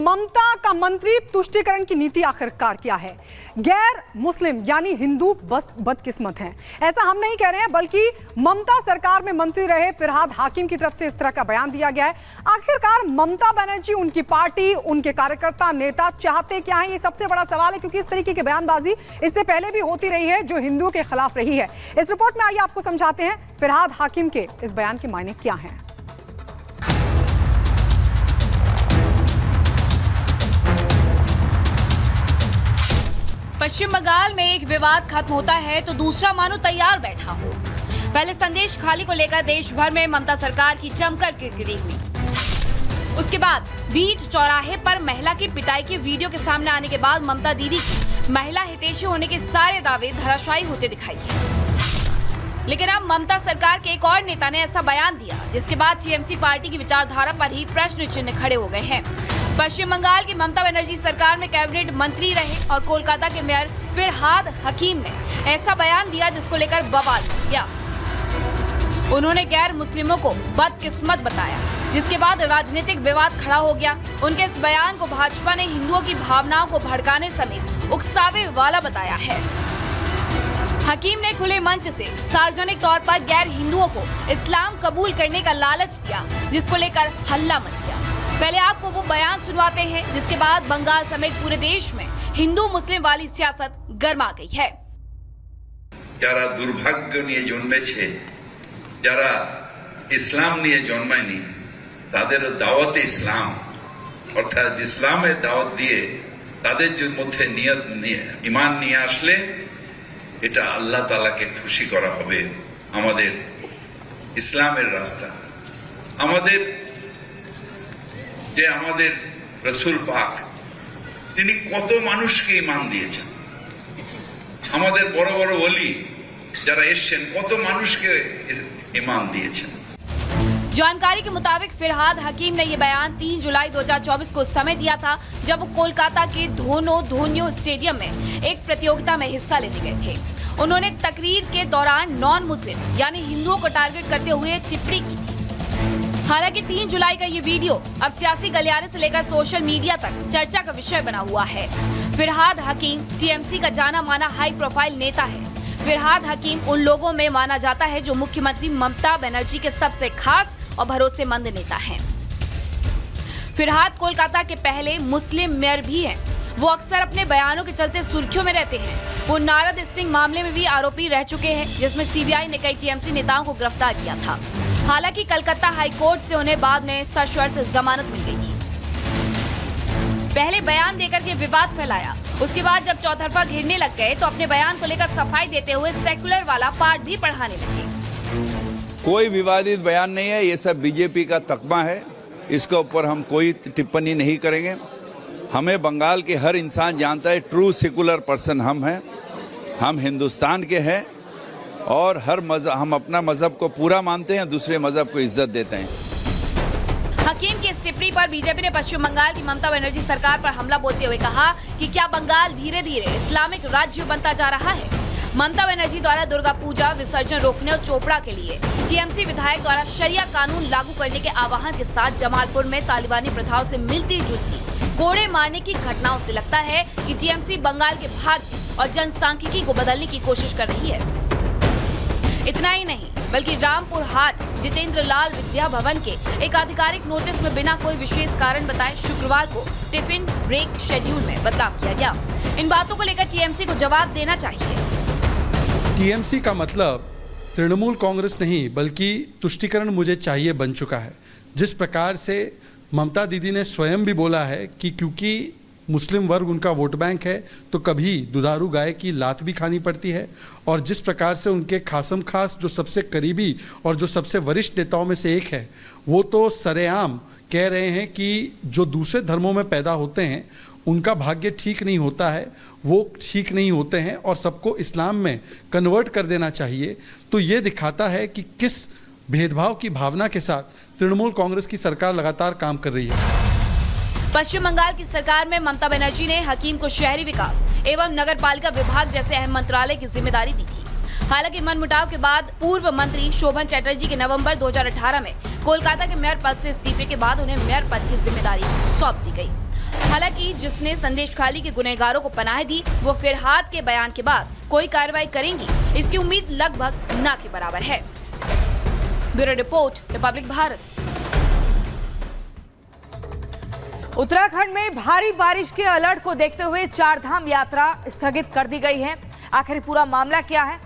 ममता का मंत्री तुष्टीकरण की नीति आखिरकार क्या है? गैर मुस्लिम यानी हिंदू बस बदकिस्मत हैं, ऐसा हम नहीं कह रहे हैं, बल्कि ममता सरकार में मंत्री रहे फिरहाद हाकिम की तरफ से इस तरह का बयान दिया गया है। आखिरकार ममता बनर्जी, उनकी पार्टी, उनके कार्यकर्ता, नेता चाहते क्या है, ये सबसे बड़ा सवाल है, क्योंकि इस तरीके की बयानबाजी इससे पहले भी होती रही है जो हिंदुओं के खिलाफ रही है। इस रिपोर्ट में आइए आपको समझाते हैं फिरहाद हाकिम के इस बयान के मायने क्या हैं। पश्चिम बंगाल में एक विवाद खत्म होता है तो दूसरा मानो तैयार बैठा हो। पहले संदेश खाली को लेकर देश भर में ममता सरकार की जमकर किरकिरी हुई। उसके बाद बीच चौराहे पर महिला की पिटाई के वीडियो के सामने आने के बाद ममता दीदी की महिला हितैषी होने के सारे दावे धराशायी होते दिखाई दिए। लेकिन अब ममता सरकार के एक और नेता ने ऐसा बयान दिया जिसके बाद टीएमसी पार्टी की विचारधारा पर ही प्रश्न चिन्ह खड़े हो गए हैं। पश्चिम बंगाल की ममता बनर्जी सरकार में कैबिनेट मंत्री रहे और कोलकाता के मेयर फिरहाद हकीम ने ऐसा बयान दिया जिसको लेकर बवाल मच गया। उन्होंने गैर मुस्लिमों को बदकिस्मत बताया, जिसके बाद राजनीतिक विवाद खड़ा हो गया। उनके इस बयान को भाजपा ने हिंदुओं की भावनाओं को भड़काने समेत उकसावे वाला बताया है। हकीम ने खुले मंच से सार्वजनिक तौर पर गैर हिंदुओं को इस्लाम कबूल करने का लालच दिया, जिसको लेकर हल्ला मच गया। पहले आपको वो बयान सुनवाते हैं जिसके बाद बंगाल समेत पूरे देश में हिंदू मुस्लिम वाली सियासत गर्मा गई है। যারা দুর্ভাগ্য নিয়ে জন্মেছে, যারা ইসলাম নিয়ে জন্মায়নি, তাদের দাওয়াতে ইসলাম অর্থাৎ ইসলামের দাওয়াত দিয়ে তাদের মধ্যে নিয়ত নিয়ে ঈমান নিয়ে আসলে এটা আল্লাহ তাআলাকে খুশি করা হবে। আমাদের ইসলামের রাস্তা, আমাদের যে আমাদের রাসূল পাক তিনি কত মানুষকে ঈমান দিয়েছেন, আমাদের বড় বড় ওলি যারা এসেছেন কত মানুষকে ঈমান দিয়েছেন। जानकारी के मुताबिक फिरहाद हकीम ने ये बयान 3 जुलाई 2024 को समय दिया था, जब वो कोलकाता के धोनियो स्टेडियम में एक प्रतियोगिता में हिस्सा लेने गए थे। उन्होंने तकरीर के दौरान नॉन मुस्लिम यानी हिंदुओं को टारगेट करते हुए टिप्पणी की थी। हालांकि 3 जुलाई का ये वीडियो अब सियासी गलियारे से लेकर सोशल मीडिया तक चर्चा का विषय बना हुआ है। फिरहाद हकीम टीएमसी का जाना माना हाई प्रोफाइल नेता है। फिरहाद हकीम उन लोगों में माना जाता है जो मुख्यमंत्री ममता बनर्जी के सबसे खास और भरोसेमंद नेता हैं। फिरहाद कोलकाता के पहले मुस्लिम मेयर भी हैं। वो अक्सर अपने बयानों के चलते सुर्खियों में रहते हैं। वो नारद स्टिंग मामले में भी आरोपी रह चुके हैं, जिसमें सीबीआई ने कई टीएमसी नेताओं को गिरफ्तार किया था। हालांकि कलकत्ता हाई कोर्ट से उन्हें बाद में सशर्त जमानत मिल गई थी। पहले बयान देकर के विवाद फैलाया, उसके बाद जब चौतरफा घेरने लग गए तो अपने बयान को लेकर सफाई देते हुए सेकुलर वाला पार्ट भी पढ़ाने लगे। कोई विवादित बयान नहीं है, ये सब बीजेपी का तकमा है, इसके ऊपर हम कोई टिप्पणी नहीं करेंगे। हमें बंगाल के हर इंसान जानता है, ट्रू सेकुलर पर्सन हम हैं, हम हिंदुस्तान के हैं और हम अपना मजहब को पूरा मानते हैं, दूसरे मजहब को इज्जत देते हैं। हकीम की इस टिप्पणी पर बीजेपी ने पश्चिम बंगाल की ममता बनर्जी सरकार पर हमला बोलते हुए कहा कि क्या बंगाल धीरे धीरे इस्लामिक राज्य बनता जा रहा है। ममता बनर्जी द्वारा दुर्गा पूजा विसर्जन रोकने और चोपड़ा के लिए टीएमसी विधायक द्वारा शरिया कानून लागू करने के आह्वान के साथ जमालपुर में तालिबानी प्रथाओं से मिलती जुलती कोड़े मारने की घटनाओं से लगता है कि टीएमसी बंगाल के भाग्य और जनसांख्यिकी को बदलने की कोशिश कर रही है। इतना ही नहीं, बल्कि रामपुर हाट जितेंद्र लाल विद्या भवन के एक आधिकारिक नोटिस में बिना कोई विशेष कारण बताए शुक्रवार को टिफिन ब्रेक शेड्यूल में बदलाव किया गया। इन बातों को लेकर टीएमसी को जवाब देना चाहिए। टीएमसी का मतलब तृणमूल कांग्रेस नहीं बल्कि तुष्टीकरण मुझे चाहिए बन चुका है। जिस प्रकार से ममता दीदी ने स्वयं भी बोला है कि क्योंकि मुस्लिम वर्ग उनका वोट बैंक है तो कभी दुधारू गाय की लात भी खानी पड़ती है, और जिस प्रकार से उनके खासम खास जो सबसे करीबी और जो सबसे वरिष्ठ नेताओं में से एक है, वो तो सरेआम कह रहे हैं कि जो दूसरे धर्मों में पैदा होते हैं उनका भाग्य ठीक नहीं होता है, वो ठीक नहीं होते हैं और सबको इस्लाम में कन्वर्ट कर देना चाहिए। तो ये दिखाता है कि किस भेदभाव की भावना के साथ तृणमूल कांग्रेस की सरकार लगातार काम कर रही है। पश्चिम बंगाल की सरकार में ममता बनर्जी ने हकीम को शहरी विकास एवं नगर पालिका विभाग जैसे अहम मंत्रालय की जिम्मेदारी दी थी। हालांकि मनमुटाव के बाद पूर्व मंत्री शोभन चैटर्जी के नवंबर 2018 में कोलकाता के मेयर पद से इस्तीफे के बाद उन्हें मेयर पद की जिम्मेदारी सौंप दी गई। हालांकि जिसने संदेश खाली के गुनहगारों को पनाह दी वो फिरहाद के बयान के बाद कोई कार्रवाई करेंगी, इसकी उम्मीद लगभग ना के बराबर है। Bureau report, Republic Bharat. Uttarakhand में भारी बारिश के अलर्ट को देखते हुए चारधाम यात्रा स्थगित कर दी गई है। आखिर पूरा मामला क्या है,